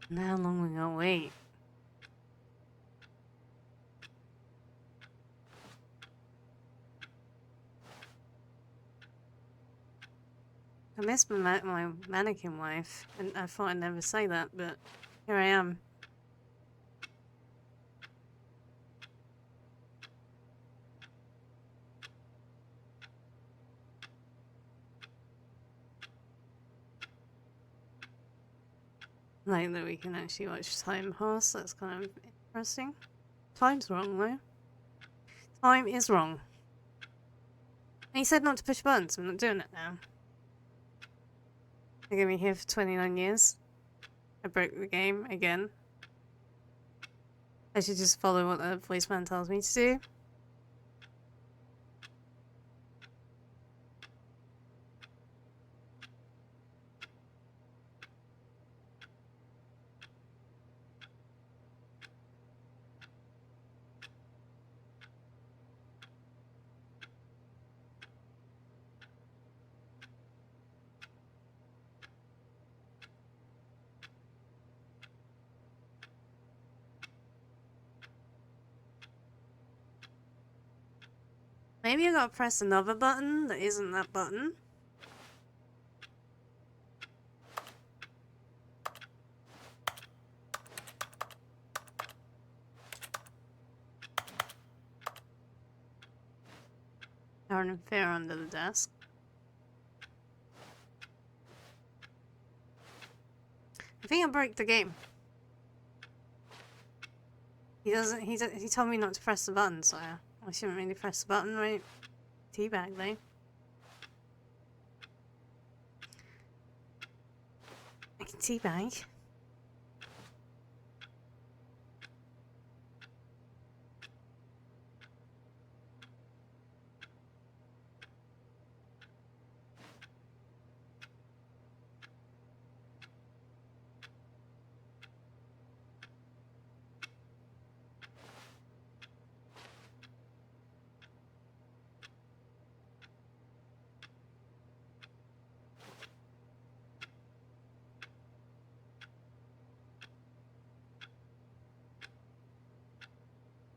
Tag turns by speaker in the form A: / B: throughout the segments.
A: And how long we gonna wait? I miss my mannequin wife, and I thought I'd never say that, but here I am. Like that we can actually watch time pass, that's kind of interesting. Time's wrong though. Time is wrong. And he said not to push buttons, I'm not doing it now. They're gonna be here for 29 years. I broke the game again. I should just follow what the voiceman tells me to do. Maybe I gotta press another button that isn't that button. Aaron and Fair under the desk. I think I broke the game. He doesn't. He told me not to press the button, so I shouldn't really press the button, right? Teabag, though. I can teabag.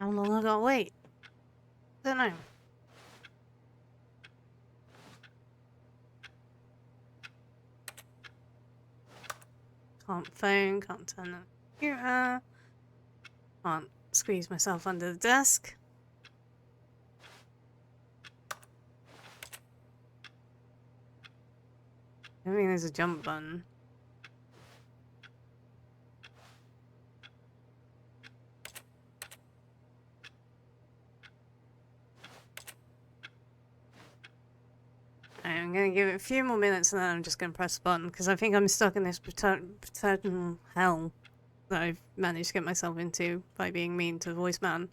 A: How long I gotta wait? Don't know. Can't phone, can't turn on the computer. Can't squeeze myself under the desk. I think there's a jump button. I'm gonna give it a few more minutes and then I'm just gonna press the button because I think I'm stuck in this paternal hell that I've managed to get myself into by being mean to the voice man.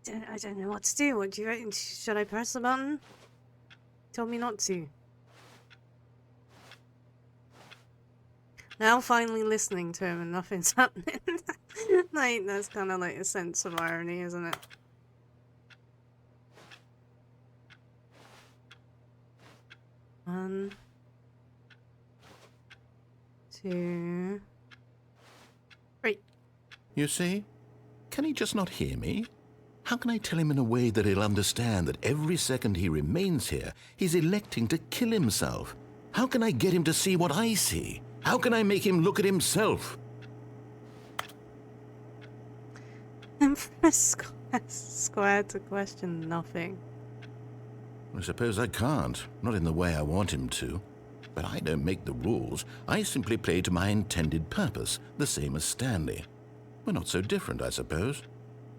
A: I don't know what to do. What do you reckon? Should I press the button? Told me not to. Now finally listening to him and nothing's happening. Like, that's kind of like a sense of irony, isn't it? One, two, three.
B: You see? Can he just not hear me? How can I tell him in a way that he'll understand that every second he remains here, he's electing to kill himself? How can I get him to see what I see? How can I make him look at himself?
A: And press square to question nothing.
B: I suppose I can't, not in the way I want him to. But I don't make the rules. I simply play to my intended purpose, the same as Stanley. We're not so different, I suppose.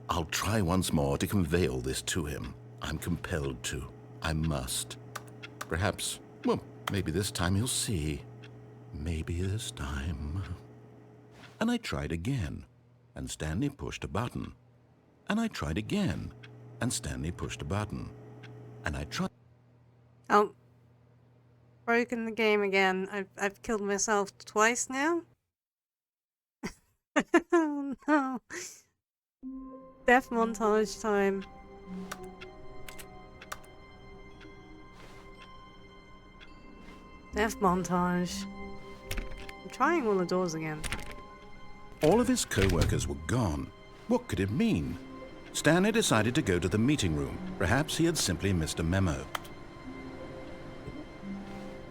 B: I'll try once more to convey all this to him. I'm compelled to. I must. Perhaps, well, maybe this time he'll see. Maybe this time. And I tried again. and Stanley pushed a button. And I tried again, and Stanley pushed a button. And I tried...
A: Oh. Broken the game again. I've killed myself twice now. Oh no. Death montage time. Death montage. I'm trying all the doors again.
B: All of his co-workers were gone. What could it mean? Stanley decided to go to the meeting room. Perhaps he had simply missed a memo.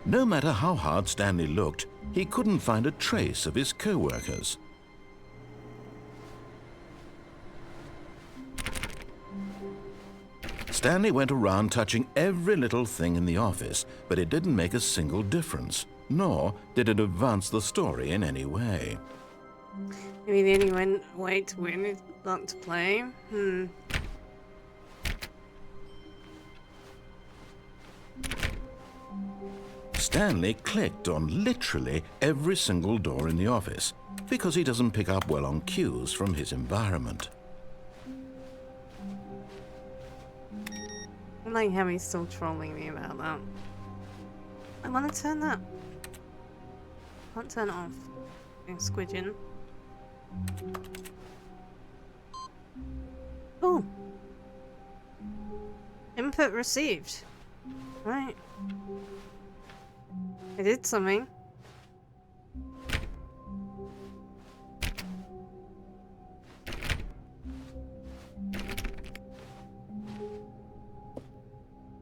B: No matter how hard Stanley looked, he couldn't find a trace of his co-workers. Stanley went around touching every little thing in the office, but it didn't make a single difference, nor did it advance the story in any way.
A: Maybe the only way to win is not to play.
B: Stanley clicked on literally every single door in the office because he doesn't pick up well on cues from his environment.
A: I like how he's still trolling me about that. I want to turn that. Can't turn it off. I'm squidging. Oh. Input received. Right. I did something.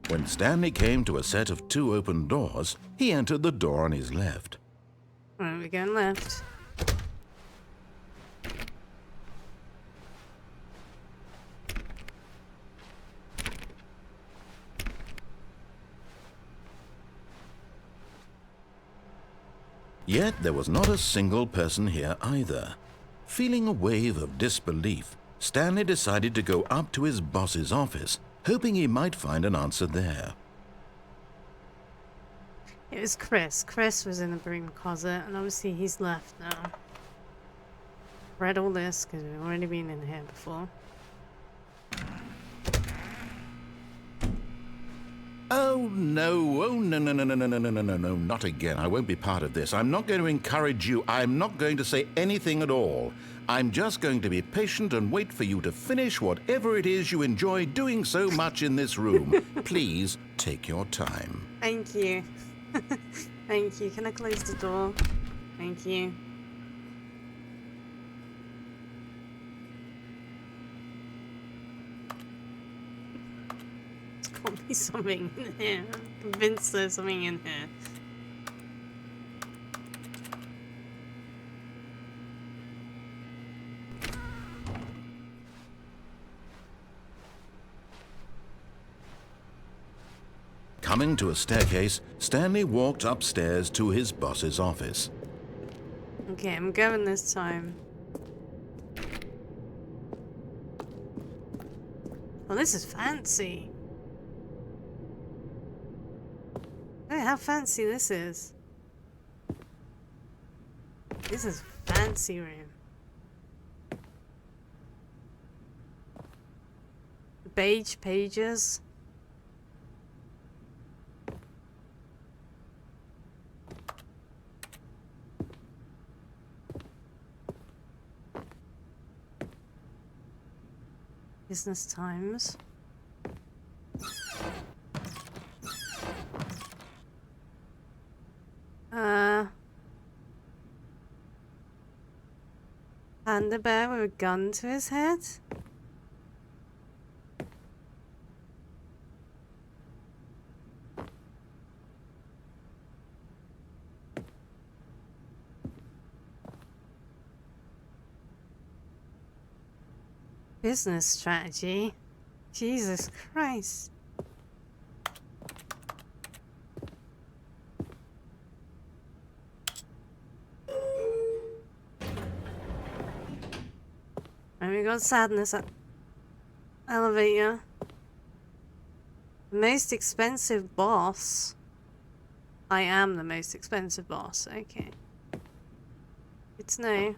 B: When Stanley came to a set of 2 open doors, he entered the door on his left.
A: Alright, we're going left.
B: Yet there was not a single person here either. Feeling a wave of disbelief, Stanley decided to go up to his boss's office, hoping he might find an answer there.
A: It was Chris. Chris was in the broom closet, and obviously he's left now. Read all this because we've already been in here before.
B: Oh no, no, not again. I won't be part of this. I'm not going to encourage you. I'm not going to say anything at all. I'm just going to be patient and wait for you to finish whatever it is you enjoy doing so much in this room. Please take your time.
A: Thank you. Thank you. Can I close the door? Thank you. There's got to be something in here. I'm convinced there's something in here.
B: Coming to a staircase, Stanley walked upstairs to his boss's office.
A: Okay, I'm going this time. Oh, this is fancy. Look at how fancy this is. This is fancy room. Beige pages. Business Times. Panda bear with a gun to his head? Business strategy? Jesus Christ. And we got sadness elevator. Most expensive boss. I am the most expensive boss. Okay. Good to know.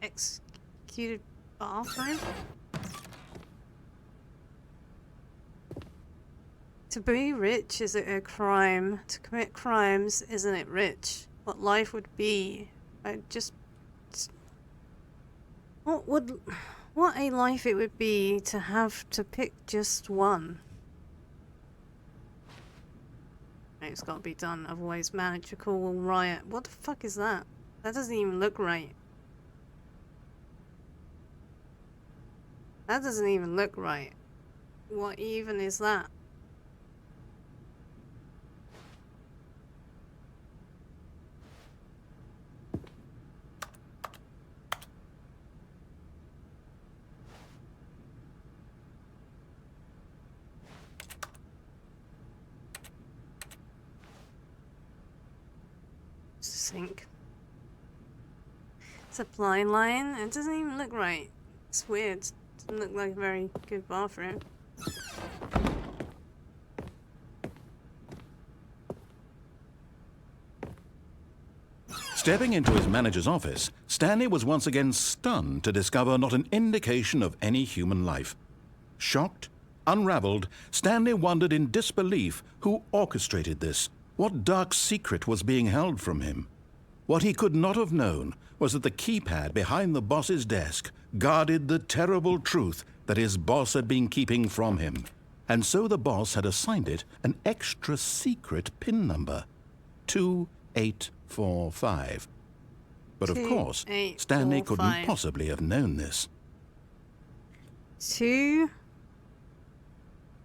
A: Executed bathroom? To be rich, is it a crime? To commit crimes, isn't it rich? What life would be? What a life it would be to have to pick just one. It's got to be done, otherwise magical will riot. What the fuck is that? That doesn't even look right. That doesn't even look right. What even is that? Sink. Supply line? It doesn't even look right. It's weird. It doesn't look like a very good bathroom.
B: Stepping into his manager's office, Stanley was once again stunned to discover not an indication of any human life. Shocked, unraveled, Stanley wondered in disbelief who orchestrated this. What dark secret was being held from him? What he could not have known was that the keypad behind the boss's desk guarded the terrible truth that his boss had been keeping from him. And so the boss had assigned it an extra secret PIN number, 2845. But of course, Stanley couldn't possibly have known this.
A: I'm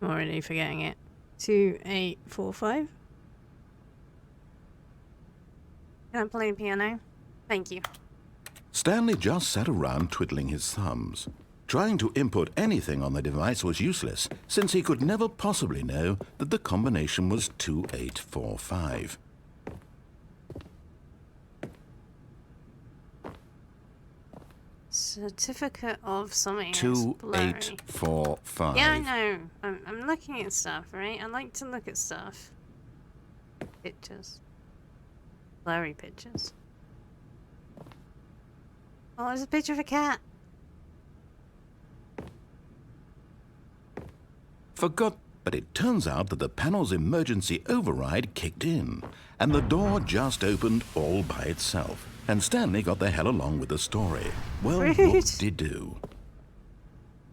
A: already forgetting it. 2845. Can I play piano? Thank you.
B: Stanley just sat around twiddling his thumbs. Trying to input anything on the device was useless, since he could never possibly know that the combination was 2845.
A: Certificate of something.
B: 2845.
A: Yeah, I know. I'm looking at stuff, right? I like to look at stuff. Pictures. Blurry pictures. Oh, there's a picture of a cat.
B: But it turns out that the panel's emergency override kicked in, and the door just opened all by itself. And Stanley got the hell along with the story. Well, whoop-de-doo.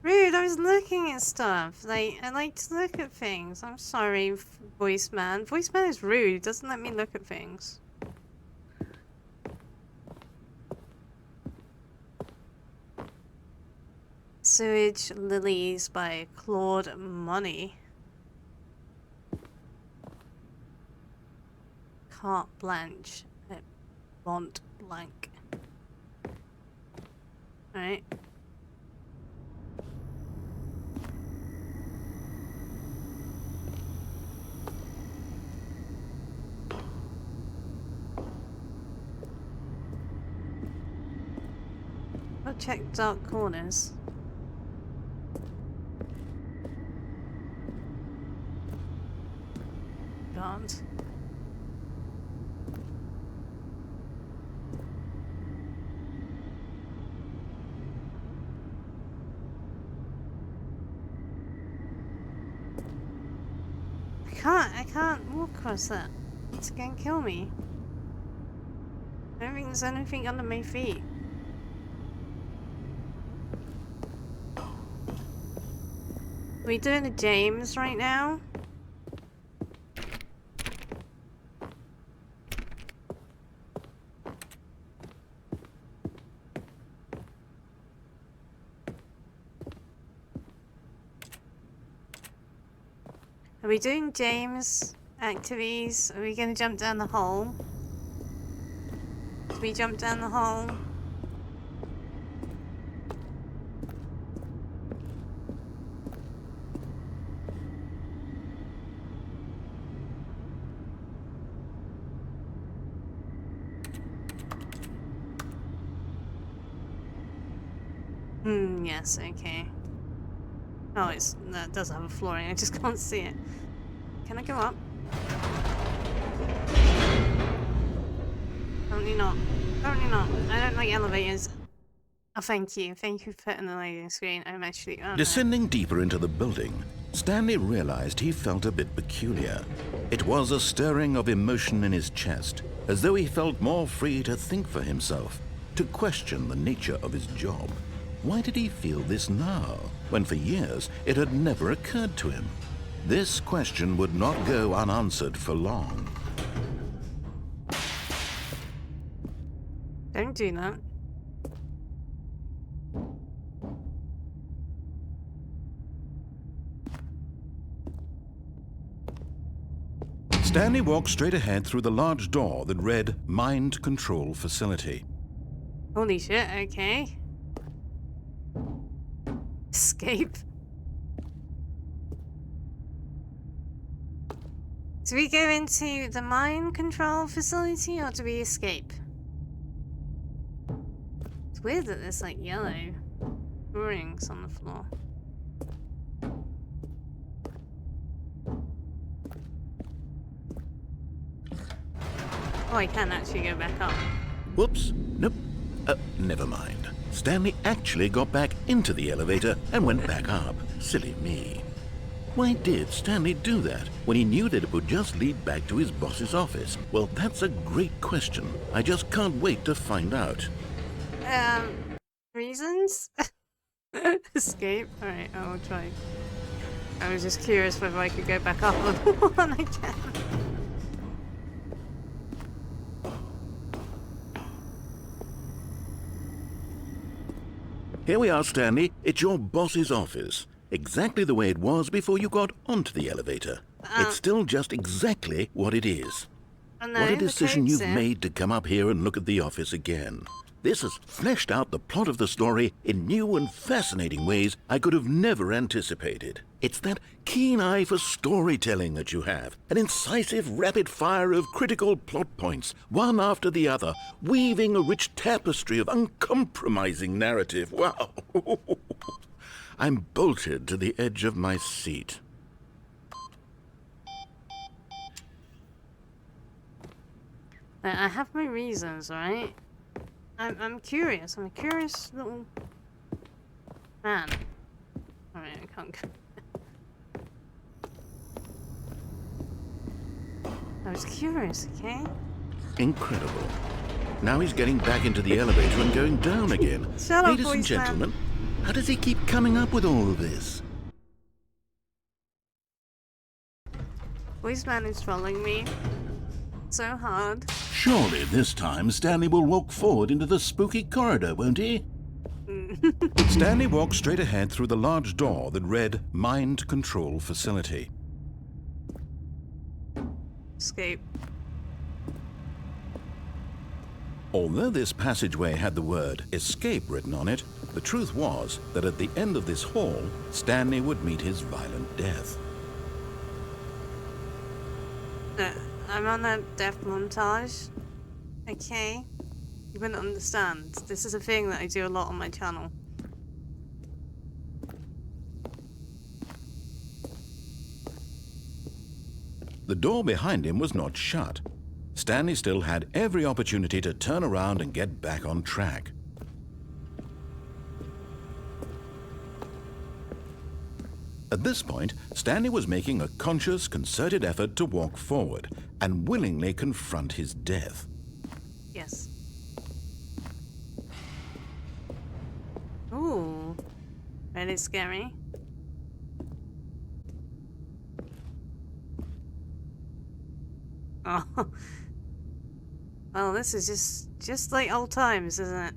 A: Rude, I was looking at stuff. I like to look at things. I'm sorry, voice man. Voice man is rude. He doesn't let me look at things. Sewage Lilies by Claude Money. Carte Blanche at Mont Blanc. Alright. I'll check dark corners. Can't. I can't walk across that. It's gonna kill me. I don't think there's anything under my feet. Are we doing a James right now? Are we doing James activities? Are we gonna jump down the hole? Do we jump down the hole? Yes, okay. Oh, that does have a flooring, I just can't see it. Can I go up? Apparently not. Apparently not. I don't like elevators. Oh, thank you. Thank you for putting the loading screen. I'm actually... Oh,
B: Descending deeper into the building, Stanley realized he felt a bit peculiar. It was a stirring of emotion in his chest, as though he felt more free to think for himself, to question the nature of his job. Why did he feel this now, when for years it had never occurred to him? This question would not go unanswered for long.
A: Don't do that.
B: Stanley walked straight ahead through the large door that read Mind Control Facility.
A: Holy shit, okay. Escape. Do we go into the mind control facility or do we escape? It's weird that there's like yellow drawings on the floor. Oh, I can actually go back up.
B: Whoops. Nope. Never mind. Stanley actually got back into the elevator and went back up. Silly me. Why did Stanley do that when he knew that it would just lead back to his boss's office? Well, that's a great question. I just can't wait to find out.
A: Reasons? Escape? Alright, I will try. I was just curious whether I could go back up on the one I can.
B: Here we are, Stanley. It's your boss's office. Exactly the way it was before you got onto the elevator. It's still just exactly what it is.
A: No,
B: What a decision you've
A: it.
B: made to come up here and look at the office again. This has fleshed out the plot of the story in new and fascinating ways I could have never anticipated. It's that keen eye for storytelling that you have, an incisive rapid fire of critical plot points, one after the other, weaving a rich tapestry of uncompromising narrative. Wow! I'm bolted to the edge of my seat.
A: I have my reasons, right? I'm curious. I'm a curious little man. Alright, I can't go. I was curious, okay?
B: Incredible. Now he's getting back into the elevator and going down again.
A: Shut up,
B: Ladies and
A: voice man.
B: gentlemen, how does he keep coming up with all of this?
A: Voice man is trolling me so hard.
B: Surely this time Stanley will walk forward into the spooky corridor, won't he? Stanley walked straight ahead through the large door that read Mind Control Facility.
A: Escape.
B: Although this passageway had the word escape written on it, the truth was that at the end of this hall, Stanley would meet his violent death.
A: I'm on a death montage. Okay. You wouldn't understand. This is a thing that I do a lot on my channel.
B: The door behind him was not shut. Stanley still had every opportunity to turn around and get back on track. At this point, Stanley was making a conscious, concerted effort to walk forward and willingly confront his death.
A: Yes. Ooh. Really scary. Oh. Well, this is just like old times, isn't it?